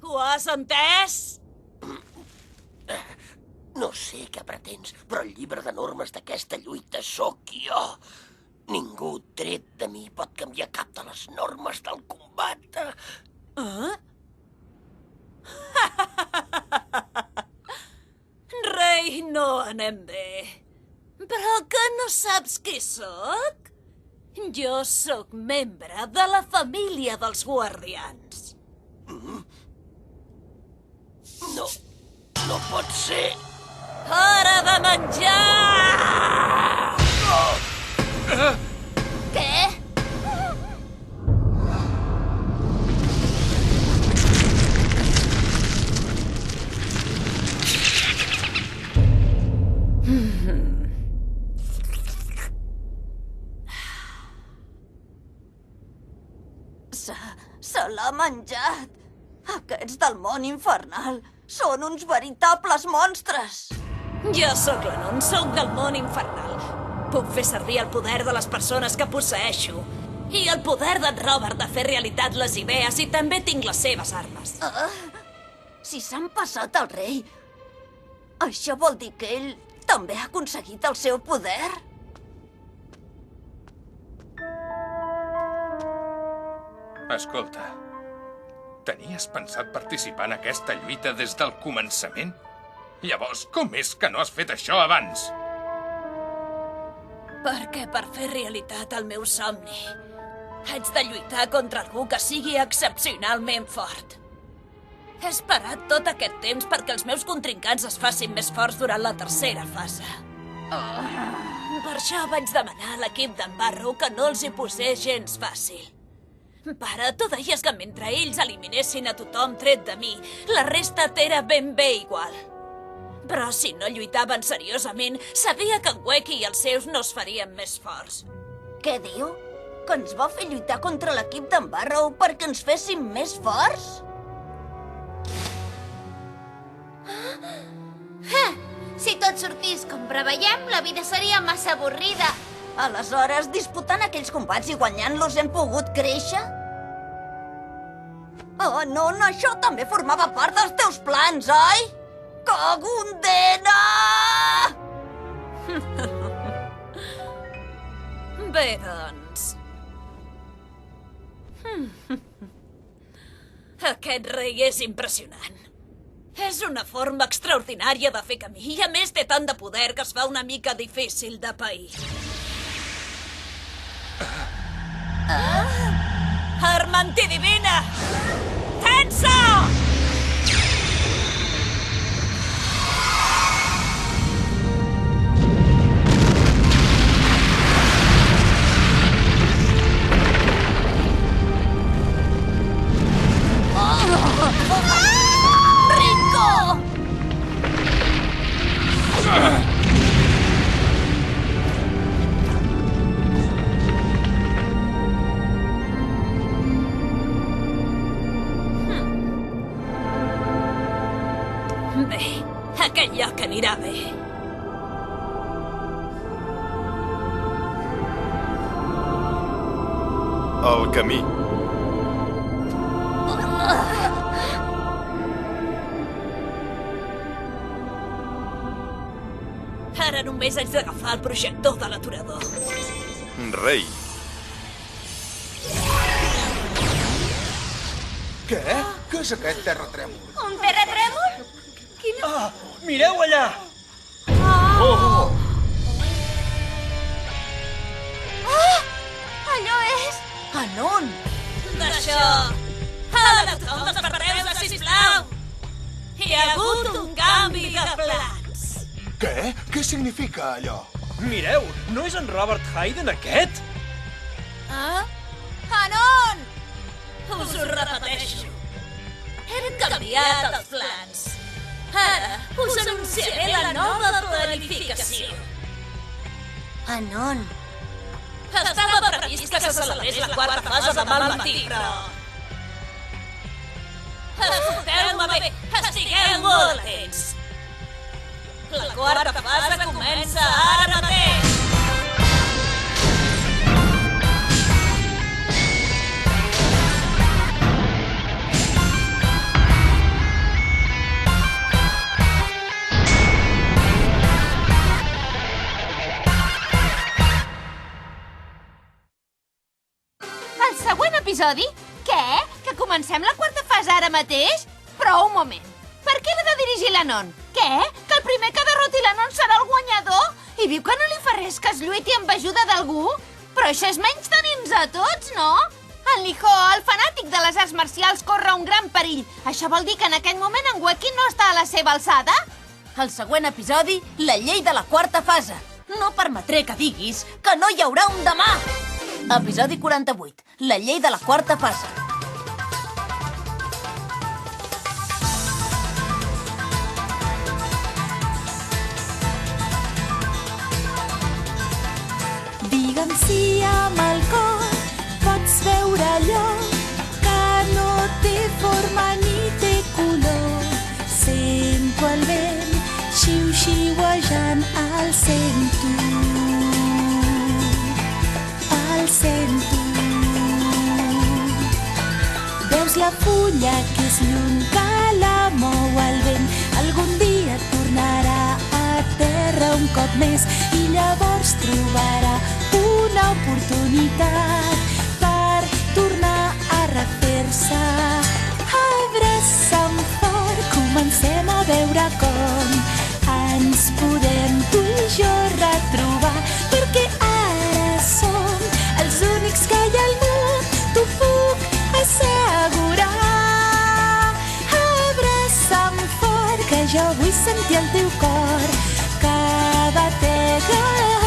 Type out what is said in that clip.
Ho has entès? No sé què pretens, però el llibre de normes d'aquesta lluita sóc jo. Ningú tret de mi pot canviar cap de les normes del combat. Rei, no anem bé. Però que no saps qui sóc? Jo sóc membre de la família dels guardians. No pot ser. Hora de menjar! Què? Se l'ha menjat. Aquests del món infernal són uns veritables monstres. Jo sóc l'Anon, sóc del món infernal. Puc fer servir el poder de les persones que posseeixo i el poder d'en Robert de fer realitat les idees, i també tinc les seves armes. Si s'han passat el rei, això vol dir que ell també ha aconseguit el seu poder? Escolta, tenies pensat participar en aquesta lluita des del començament? Llavors, com és que no has fet això abans? Perquè per fer realitat el meu somni haig de lluitar contra algú que sigui excepcionalment fort. He esperat tot aquest temps perquè els meus contrincants es facin més forts durant la tercera fase. Per això vaig demanar a l'equip d'en Barrow que no els hi posés gens fàcil. Pare, tu deies que mentre ells eliminessin a tothom tret de mi, la resta t'era ben bé igual. Però si no lluitaven seriosament, sabia que en Wacky i els seus no es farien més forts. Què diu? Que ens va fer lluitar contra l'equip d'en Barrow perquè ens féssim més forts? Si tot sortís com preveiem, la vida seria massa avorrida. Aleshores, disputant aquells combats i guanyant-los hem pogut créixer? Oh, no, això també formava part dels teus plans, oi? Cagondena! Bé, doncs... Aquest rei és impressionant. És una forma extraordinària de fer camí i a més té tant de poder que es fa una mica difícil de pair. Armantí divina! Tensa! Ringo! Bé, aquest lloc anirà bé. El camí. Ara només haig d'agafar el projector de l'aturador. Rei. Què? Què és aquest terratrèmol? Un terratrèmol? Ah, mireu allà! Allò és... Anon! D'això... Ara tothom desperteu-se, sisplau! Hi ha hagut un canvi de plans. Què? Què significa allò? Mireu, no és en Robert Hayden aquest? Anon! Us ho repeteixo. Hem canviat els plans. Ara us anunciaré la nova planificació. Anon! Estava previst que se celebrés la quarta fase demà al matí, però... Escolteu-me bé, estigueu molt atents. La quarta fase comença ara mateix. episodi? Què? Que comencem la quarta fase ara mateix? Però un moment. Per què l'ha de dirigir l'Anon? Què? Que el primer que derroti l'Anon serà el guanyador? I diu que no li fa res que es lluiti amb ajuda d'algú? Però això és menys tenir-nos a tots, no? En Liho, el fanàtic de les arts marcials, corre un gran perill. Això vol dir que en aquest moment en Weki no està a la seva alçada? Al següent episodi, la llei de la quarta fase. No permetré que diguis que no hi haurà un demà. Episodi 48. La llei de la quarta fase. Digue'm si amb el cor pots veure allò que no té forma ni té color. Sento el vent xiu-xiuejant, el sento, el sento. Veus la fulla que és lluny, que la mou el vent. Algun dia tornarà a terra un cop més i llavors trobarà una oportunitat per tornar a refer-se. Abraça'm fort, comencem a veure com ens podem tu i jo retrobar, perquè ara som els únics que hi ha al món, t'ho puc assegurar. Abraça'm fort, que jo vull sentir el teu cor que batega.